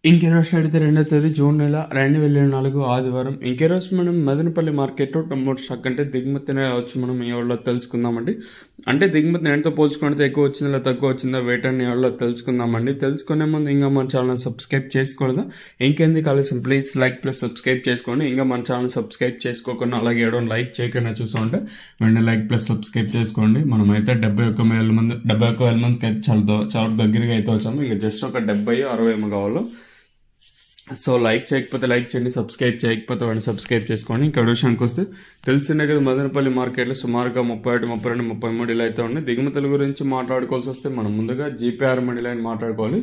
ఇంకెరోజు అడిగితే 2వ తేదీ జూన్ నెల 2024 ఆదివారం. ఇంకెరోజు మనం మదనపల్లి మార్కెట్లో టమోటో స్టాక్ అంటే దిగుమతినే వచ్చి మనం ఈ వాళ్ళలో తెలుసుకుందామండి. అంటే దిగుమతి నేటితో పోల్చుకుంటే ఎక్కువ వచ్చిందా లేదా తక్కువ వచ్చిందా వెయిట్ అని వాళ్ళలో తెలుసుకుందామండి. తెలుసుకునే ముందు ఇంకా మన ఛానల్ సబ్స్క్రైబ్ చేసుకోలేదా? ఇంకెందుకు కాలేసం ప్లీజ్ లైక్ ప్లస్ సబ్స్క్రైబ్ చేసుకోండి. ఇంకా మన ఛానల్ సబ్స్క్రైబ్ చేసుకోకుండా అలాగే ఏడో లైక్ చేయకుండా చూసుకుంటే వెంటనే లైక్ ప్లస్ సబ్స్క్రైబ్ చేసుకోండి. మనం అయితే 71,000 మందికి అయితే చాలా దగ్గరగా అయితే వచ్చాము. ఇంకా జస్ట్ ఒక 70-60 ఏమో కావాలో. సో లైక్ చేయకపోతే లైక్ చేయండి, సబ్స్క్రైబ్ చేయకపోతే వాడిని సబ్స్క్రైబ్ చేసుకోండి. ఇంకా విషయానికి వస్తే తెలిసిందే కదా, మదనపల్లి మార్కెట్లో సుమారుగా 31, 32, 33 ఇలా అయితే ఉన్నాయి. దిగుమతుల గురించి మాట్లాడుకోవాల్సి వస్తే మనం ముందుగా జీపీఆర్ మండి లైన్ మాట్లాడుకోవాలి.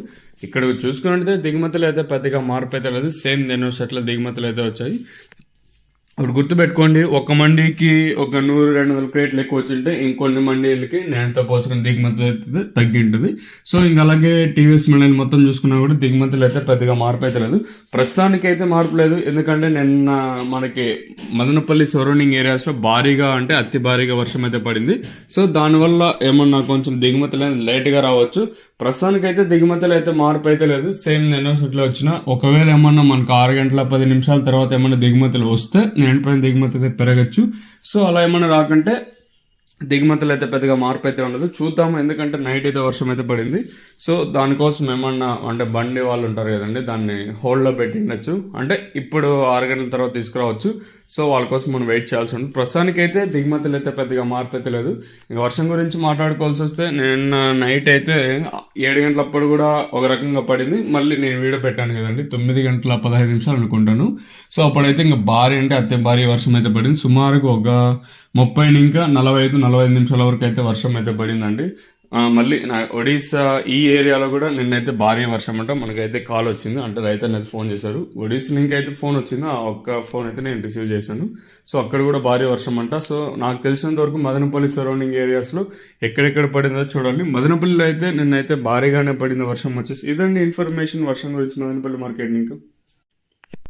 ఇక్కడ చూసుకున్నట్లయితే దిగుమతులు అయితే పెద్దగా మార్పు అయితే లేదు, సేమ్ యూనివర్సిటీలో దిగుమతులు అయితే వచ్చాయి. ఇప్పుడు గుర్తుపెట్టుకోండి, ఒక మండీకి ఒక 100-200 క్రేట్లు ఎక్కువ వచ్చింటే ఇంకొన్ని మండీలకి నేనుతో పోల్చుకుని దిగుమతి అయితే తగ్గింటుంది. సో ఇంకా అలాగే టీవీఎస్ మండలి మొత్తం చూసుకున్నా కూడా దిగుమతులు అయితే పెద్దగా మార్పు అయితే లేదు. ప్రస్తుతానికి అయితే మార్పు లేదు, ఎందుకంటే నిన్న మనకి మదనపల్లి సరౌండింగ్ ఏరియాస్లో భారీగా అంటే అతి భారీగా వర్షం అయితే పడింది. సో దానివల్ల ఏమన్నా కొంచెం దిగుమతులు అనేది లేట్గా రావచ్చు. ప్రస్తుతానికి అయితే దిగుమతులు అయితే మార్పు అయితే లేదు, సేమ్ యూనివర్సిటీలో వచ్చిన. ఒకవేళ ఏమన్నా మనకు 6 గంటల 10 నిమిషాల తర్వాత ఏమన్నా దిగుమతులు వస్తే ఎండిపోయిన దిగుమతి అయితే పెరగచ్చు. సో అలా ఏమైనా రాకంటే దిగుమతులు అయితే పెద్దగా మార్పు అయితే ఉండదు, చూద్దాము. ఎందుకంటే నైట్ అయితే వర్షం అయితే పడింది. సో దానికోసం ఏమన్నా అంటే బండి వాళ్ళు ఉంటారు కదండి, దాన్ని హోల్డ్లో పెట్టిండొచ్చు. అంటే ఇప్పుడు 6 గంటల తర్వాత తీసుకురావచ్చు. సో వాళ్ళ కోసం మనం వెయిట్ చేయాల్సి ఉంటుంది. ప్రస్తుతానికి అయితే దిగుమతులు అయితే పెద్దగా మార్పు అయితే లేదు. ఇంకా వర్షం గురించి మాట్లాడుకోవాల్సి వస్తే నిన్న నైట్ అయితే 7 గంటలప్పుడు కూడా ఒక రకంగా పడింది. మళ్ళీ నేను వీడియో పెట్టాను కదండి, 9 గంటల 15 నిమిషాలు అనుకుంటాను. సో అప్పుడైతే ఇంకా భారీ అంటే అతి భారీ వర్షం అయితే పడింది. సుమారుగా ఒక 30 ఇంకా 45 నిమిషాల వరకు అయితే వర్షం అయితే పడిందండి. మళ్ళీ ఒడిశా ఈ ఏరియాలో కూడా నిన్నైతే భారీ వర్షం అంట మనకైతే కాల్ వచ్చింది. అంటే రైతు అనేది ఫోన్ చేశారు, ఒడిశా లింక్ అయితే ఫోన్ వచ్చింది. ఆ ఒక్క ఫోన్ అయితే నేను రిసీవ్ చేశాను. సో అక్కడ కూడా భారీ వర్షం అంట. సో నాకు తెలిసినంత వరకు మదనపల్లి సరౌండింగ్ ఏరియాస్లో ఎక్కడెక్కడ పడిందో చూడండి. మదనపల్లిలో అయితే నిన్నైతే భారీగానే పడింది వర్షం వచ్చేసి. ఇదండి ఇన్ఫర్మేషన్ వర్షం గురించి మదనపల్లి మార్కెట్ ఇంకా.